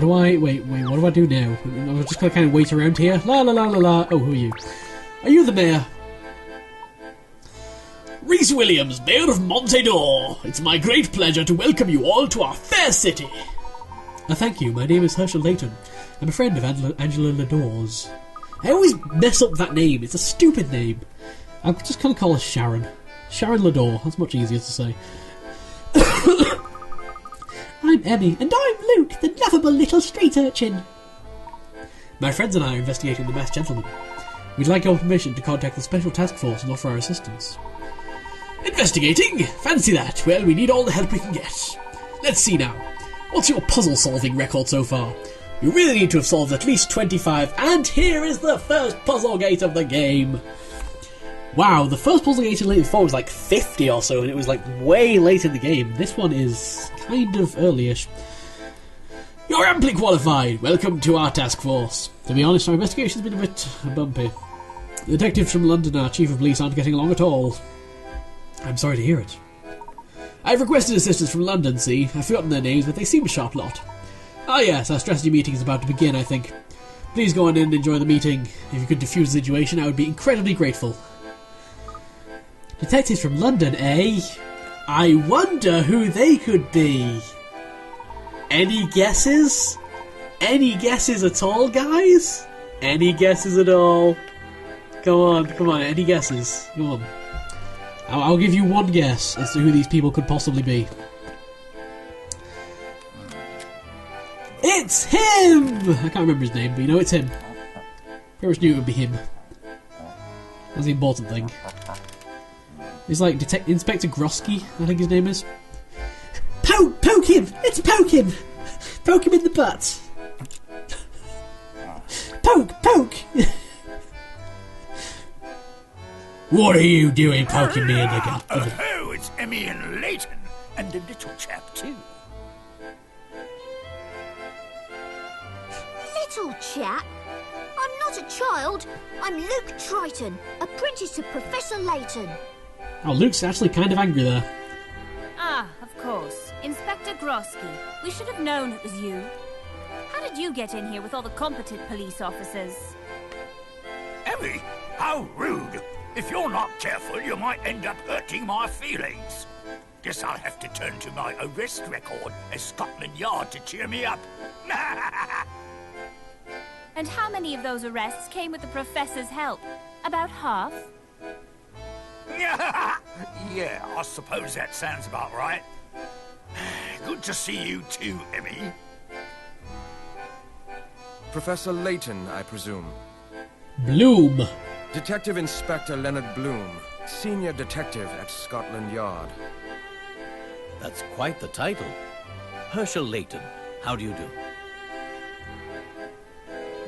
Wait, what do I do now? I'm just gonna kind of wait around here. La la la la la. Oh, who are you? Are you the mayor? Reese Williams, Mayor of Montedor. It's my great pleasure to welcome you all to our fair city. Thank you. My name is Herschel Layton. I'm a friend of Angela Lador's. I always mess up that name. It's a stupid name. I'm just gonna call her Sharon. Sharon Lador. That's much easier to say. I'm Emmy, and I'm Luke, the lovable little street urchin. My friends and I are investigating the masked gentleman. We'd like your permission to contact the Special Task Force and offer our assistance. Investigating? Fancy that. Well, we need all the help we can get. Let's see now. What's your puzzle-solving record so far? You really need to have solved at least 25, and here is the first puzzle gate of the game. Wow, the first puzzle gate in Layton 4 was like 50 or so, and it was like way late in the game. This one is kind of early-ish. You're amply qualified. Welcome to our task force. To be honest, our investigation's been a bit bumpy. The detectives from London and our chief of police aren't getting along at all. I'm sorry to hear it. I've requested assistance from London, see? I've forgotten their names, but they seem a sharp lot. Ah yes, our strategy meeting is about to begin, I think. Please go on in and enjoy the meeting. If you could defuse the situation, I would be incredibly grateful. Detectives from London, eh? I wonder who they could be. Any guesses? Any guesses at all, guys? Any guesses at all? Come on, any guesses? Come on. I'll give you one guess as to who these people could possibly be. It's him! I can't remember his name, but you know it's him. Pretty much knew it would be him. That's the important thing. He's like Inspector Grosky, I think his name is. Poke him! It's poke him! Poke him in the butt! Poke! What are you doing poking me in the gut? Oh, it's Emmy and Layton, and a little chap too. Little chap? I'm not a child. I'm Luke Triton, apprentice to Professor Layton. Oh, Luke's actually kind of angry there. Ah, of course. Inspector Grosky. We should have known it was you. How did you get in here with all the competent police officers? Emmy, how rude. If you're not careful, you might end up hurting my feelings. Guess I'll have to turn to my arrest record at Scotland Yard to cheer me up. And how many of those arrests came with the Professor's help? About half? Yeah, I suppose that sounds about right. Good to see you too, Emmy. Professor Layton, I presume. Bloom. Detective Inspector Leonard Bloom, Senior Detective at Scotland Yard. That's quite the title. Herschel Layton, how do you do?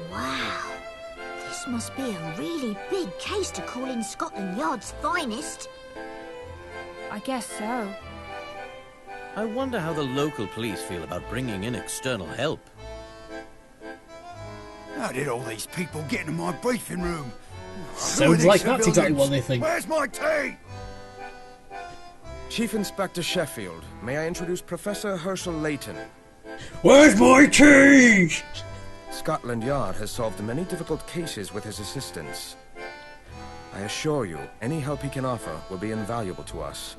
Wow. This must be a really big case to call in Scotland Yard's finest. I guess so. I wonder how the local police feel about bringing in external help. How did all these people get into my briefing room? Sounds like that's exactly what they think. Where's my tea? Chief Inspector Sheffield, may I introduce Professor Herschel Layton? Where's my tea? Scotland Yard has solved many difficult cases with his assistance. I assure you, any help he can offer will be invaluable to us.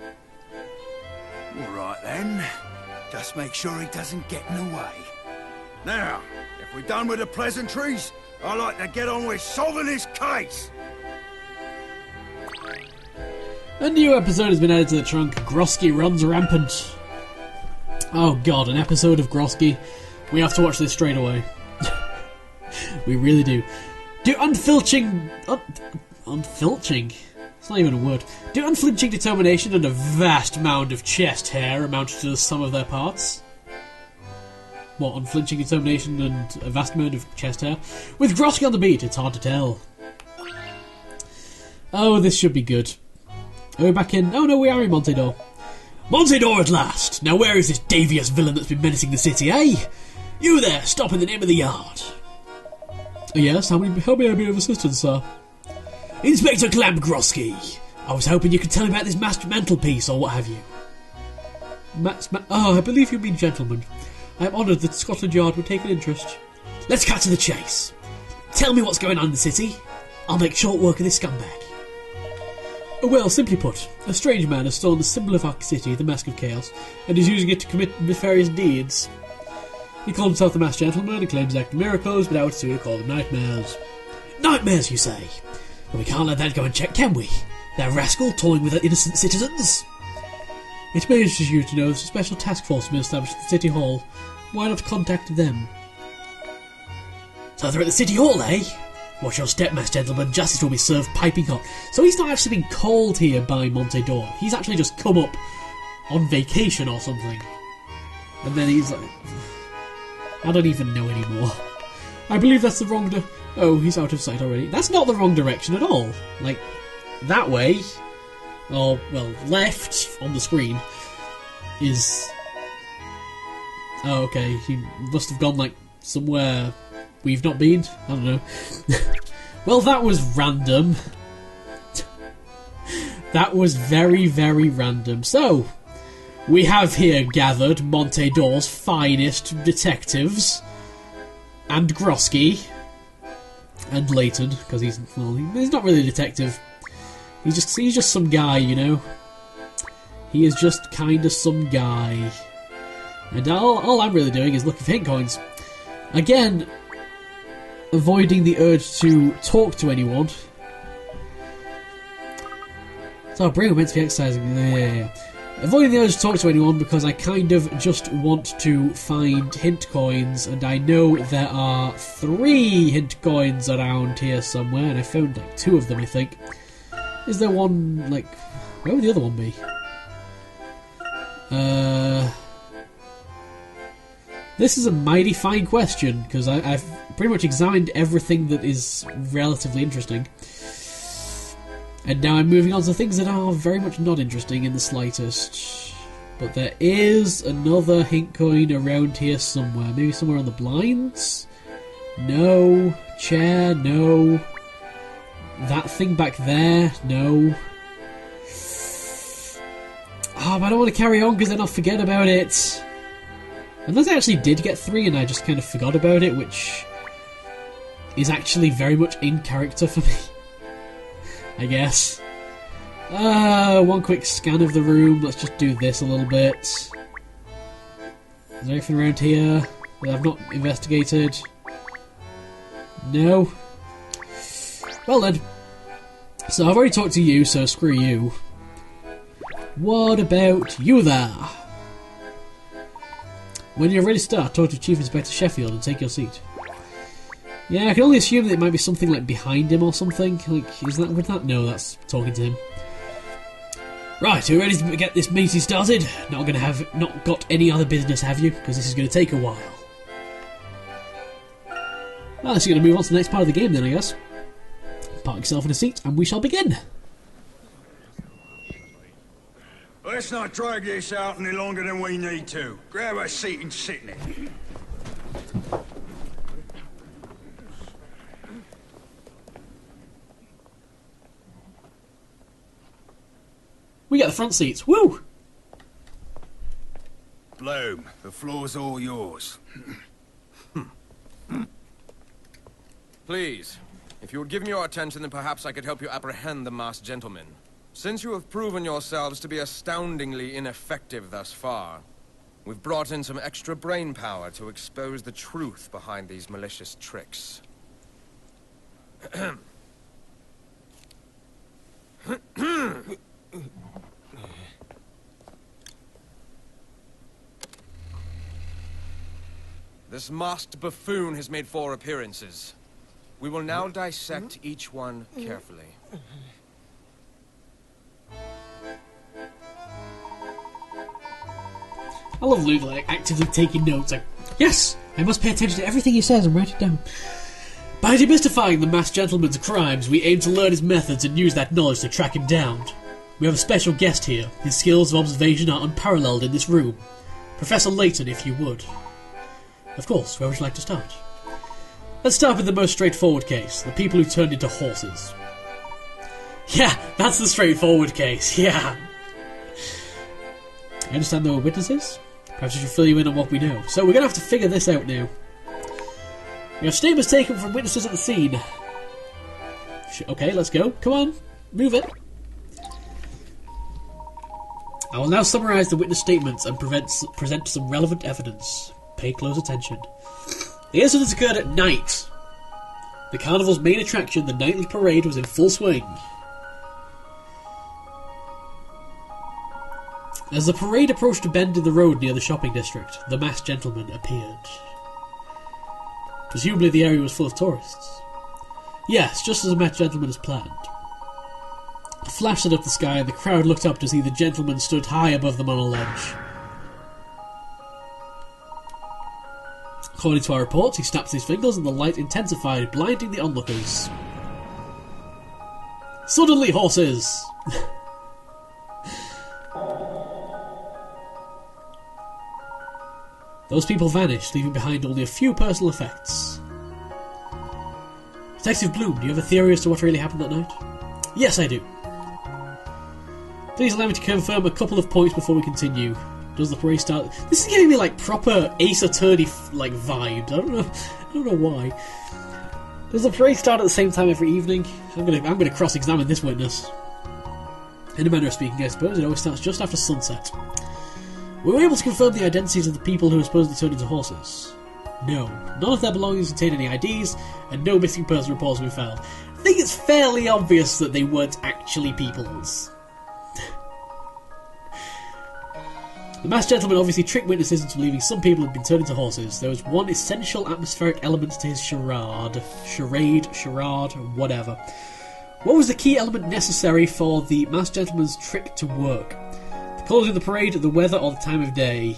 All right then. Just make sure he doesn't get in the way. Now, if we're done with the pleasantries, I'd like to get on with solving this case. A new episode has been added to the trunk. Grosky runs rampant. Oh god, an episode of Grosky. We have to watch this straight away. We really do. Do unflinching... unflinching? It's not even a word. Do unflinching determination and a vast mound of chest hair amount to the sum of their parts? What, unflinching determination and a vast amount of chest hair? With Grosky on the beat, it's hard to tell. Oh, this should be good. Are we back in... Oh no, we are in Montedor. Montedor at last! Now where is this devious villain that's been menacing the city, eh? You there, stop in the name of the yard. Yes, how may I be of assistance, sir? Inspector Clamp Grosky. I was hoping you could tell me about this masked mantelpiece or what have you. Oh, I believe you mean gentleman. I am honoured that Scotland Yard would take an interest. Let's cut to the chase. Tell me what's going on in the city. I'll make short work of this scumbag. Well, simply put, a strange man has stolen the symbol of our city, the Mask of Chaos, and is using it to commit nefarious deeds. He calls himself the Masked Gentleman and claims to act miracles, but I would sooner call them nightmares. Nightmares, you say? Well, we can't let that go unchecked, can we? That rascal toying with innocent citizens? It may interest you to know there's a special task force been established at the City Hall. Why not contact them? So they're at the City Hall, eh? Watch your step, Masked Gentleman. Justice will be served piping hot. So he's not actually been called here by Monte d'Or. He's actually just come up on vacation or something. And then he's like... I don't even know anymore. I believe that's the wrong... Oh, he's out of sight already. That's not the wrong direction at all. Like, that way, or, well, left on the screen, is... Oh, okay, he must have gone, like, somewhere we've not been. I don't know. Well, that was random. That was very, very random. So, we have here gathered Monte d'Or's finest detectives, and Grosky, and Layton, because he's not really a detective. He's just some guy, you know. He is just kind of some guy. And all I'm really doing is looking for hint coins. Again, avoiding the urge to talk to anyone. So, bring him meant to be exercising. Yeah. Avoiding the urge to talk to anyone because I kind of just want to find hint coins, and I know there are 3 hint coins around here somewhere, and I found like 2 of them, I think. Is there one, like... Where would the other one be? This is a mighty fine question, because I've pretty much examined everything that is relatively interesting. And now I'm moving on to things that are very much not interesting in the slightest. But there is another hint coin around here somewhere. Maybe somewhere on the blinds? No. Chair? No. That thing back there? No. But I don't want to carry on because then I'll forget about it. Unless I actually did get 3 and I just kind of forgot about it, which is actually very much in character for me. I guess. One quick scan of the room. Let's just do this a little bit. Is there anything around here that I've not investigated? No. Well then. So I've already talked to you, so screw you. What about you there? When you're ready to start, talk to Chief Inspector Sheffield and take your seat. Yeah, I can only assume that it might be something like behind him or something. Like, would that? No, that's talking to him. Right, are you ready to get this meeting started? Not got any other business, have you? Because this is going to take a while. Well, let's going to move on to the next part of the game then, I guess. Park yourself in a seat, and we shall begin. Let's not drag this out any longer than we need to. Grab a seat and sit in it. We get the front seats. Woo! Bloom, the floor's all yours. Please, if you would give me your attention, then perhaps I could help you apprehend the masked gentleman. Since you have proven yourselves to be astoundingly ineffective thus far, we've brought in some extra brain power to expose the truth behind these malicious tricks. This masked buffoon has made 4 appearances. We will now dissect each one carefully. I love Luke, like, actively taking notes, like, yes, I must pay attention to everything he says and write it down. By demystifying the masked gentleman's crimes, we aim to learn his methods and use that knowledge to track him down. We have a special guest here. His skills of observation are unparalleled in this room. Professor Layton, if you would. Of course, where would you like to start? Let's start with the most straightforward case, the people who turned into horses. Yeah, that's the straightforward case, yeah. I understand there were witnesses. Perhaps I should fill you in on what we know. So we're going to have to figure this out now. We have statements taken from witnesses at the scene. Okay, let's go. Come on, move it. I will now summarise the witness statements and present some relevant evidence. Pay close attention. The incident occurred at night. The carnival's main attraction, the nightly parade, was in full swing. As the parade approached a bend in the road near the shopping district, the masked gentleman appeared. Presumably the area was full of tourists. Yes, just as the masked gentleman has planned. A flash lit up the sky and the crowd looked up to see the gentleman stood high above them on a ledge. According to our reports, he snapped his fingers and the light intensified, blinding the onlookers. Suddenly, horses! Those people vanished, leaving behind only a few personal effects. Detective Bloom, do you have a theory as to what really happened that night? Yes, I do. Please allow me to confirm a couple of points before we continue. Does the parade start... This is giving me like proper Ace Attorney like vibes. I don't know why. Does the parade start at the same time every evening? I'm gonna cross-examine this witness. In a manner of speaking, I suppose, it always starts just after sunset. We were able to confirm the identities of the people who were supposedly turned into horses. No, none of their belongings contained any IDs, and no missing person reports were found. I think it's fairly obvious that they weren't actually peoples. The masked gentleman obviously tricked witnesses into believing some people had been turned into horses. There was one essential atmospheric element to his charade, whatever. What was the key element necessary for the masked gentleman's trick to work? The colours of the parade, the weather, or the time of day?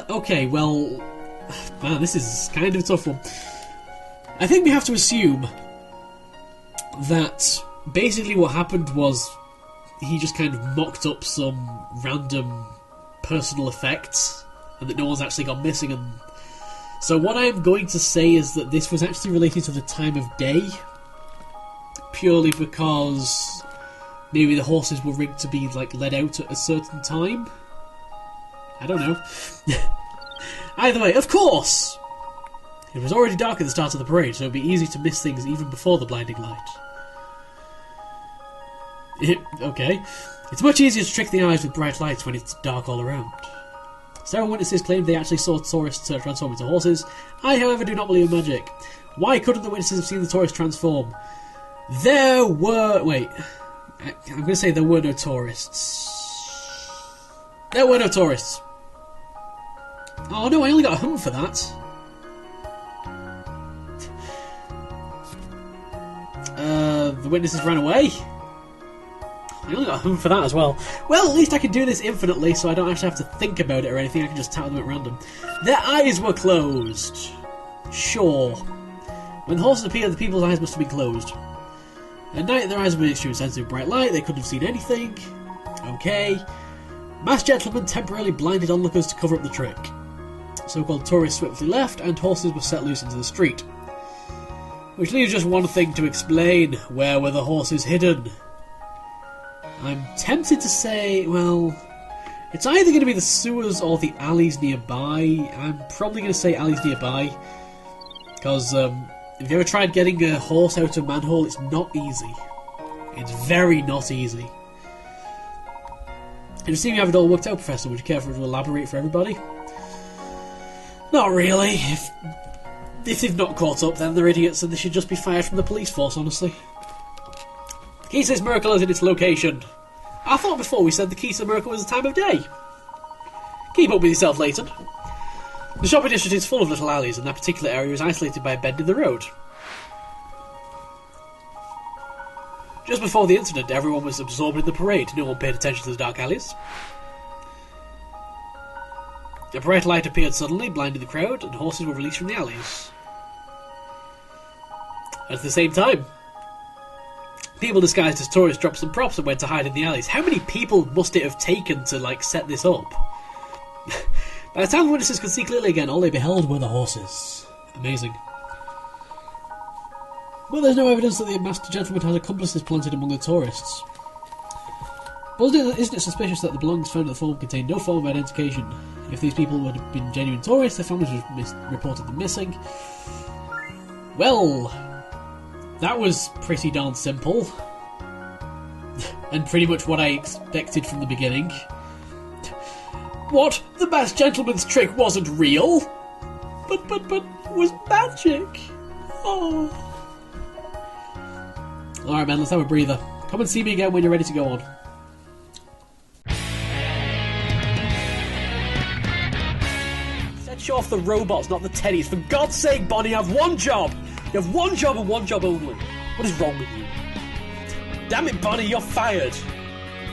Okay, well... Man, this is kind of a tough one. I think we have to assume that basically what happened was he just kind of mocked up some random personal effects and that no one's actually gone missing. And so what I am going to say is that this was actually related to the time of day, purely because maybe the horses were rigged to be like led out at a certain time. I don't know. Either way, of course! It was already dark at the start of the parade, so it would be easy to miss things even before the blinding light. Okay. It's much easier to trick the eyes with bright lights when it's dark all around. Several witnesses claimed they actually saw tourists transform into horses. I, however, do not believe in magic. Why couldn't the witnesses have seen the tourists transform? There were... Wait. I'm going to say there were no tourists. There were no tourists. Oh no, I only got a hum for that. The witnesses ran away. I only got a hum for that as well. Well, at least I can do this infinitely, so I don't actually have to think about it or anything. I can just tap them at random. Their eyes were closed. Sure. When the horses appeared, the people's eyes must have been closed. At night, their eyes were extremely sensitive to bright light. They couldn't have seen anything. Okay. Masked gentlemen temporarily blinded onlookers to cover up the trick. So-called tourists swiftly left, and horses were set loose into the street. Which leaves just one thing to explain. Where were the horses hidden? I'm tempted to say, well, it's either going to be the sewers or the alleys nearby. I'm probably going to say alleys nearby. Because if you ever tried getting a horse out of a manhole, it's not easy. It's very not easy. And assuming you have it all worked out, Professor, would you care for to elaborate for everybody? Not really. If they've not caught up, then they're idiots and they should just be fired from the police force, honestly. The key to this miracle is in its location. I thought before we said the key to the miracle was the time of day. Keep up with yourself, Layton. The shopping district is full of little alleys, and that particular area is isolated by a bend in the road. Just before the incident, everyone was absorbed in the parade. No one paid attention to the dark alleys. A bright light appeared suddenly, blinding the crowd, and horses were released from the alleys. At the same time, people disguised as tourists dropped some props and went to hide in the alleys. How many people must it have taken to, like, set this up? By the time the witnesses could see clearly again, all they beheld were the horses. Amazing. Well, there's no evidence that the masked gentleman has accomplices planted among the tourists. Well, isn't it suspicious that the belongings found at the farm contained no form of identification? If these people would have been genuine tourists, their families would have reported them missing. Well, that was pretty darn simple. And pretty much what I expected from the beginning. What? The masked gentleman's trick wasn't real? But it was magic. Oh. Alright man, let's have a breather. Come and see me again when you're ready to go on. Set you off the robots, not the teddies. For God's sake, Bonnie, you have one job! You have one job and one job only. What is wrong with you? Damn it, Bonnie, you're fired!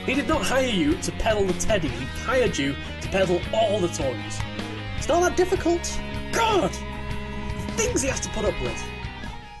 He did not hire you to peddle the teddy, he hired you to peddle all the toys. It's not that difficult. God! The things he has to put up with.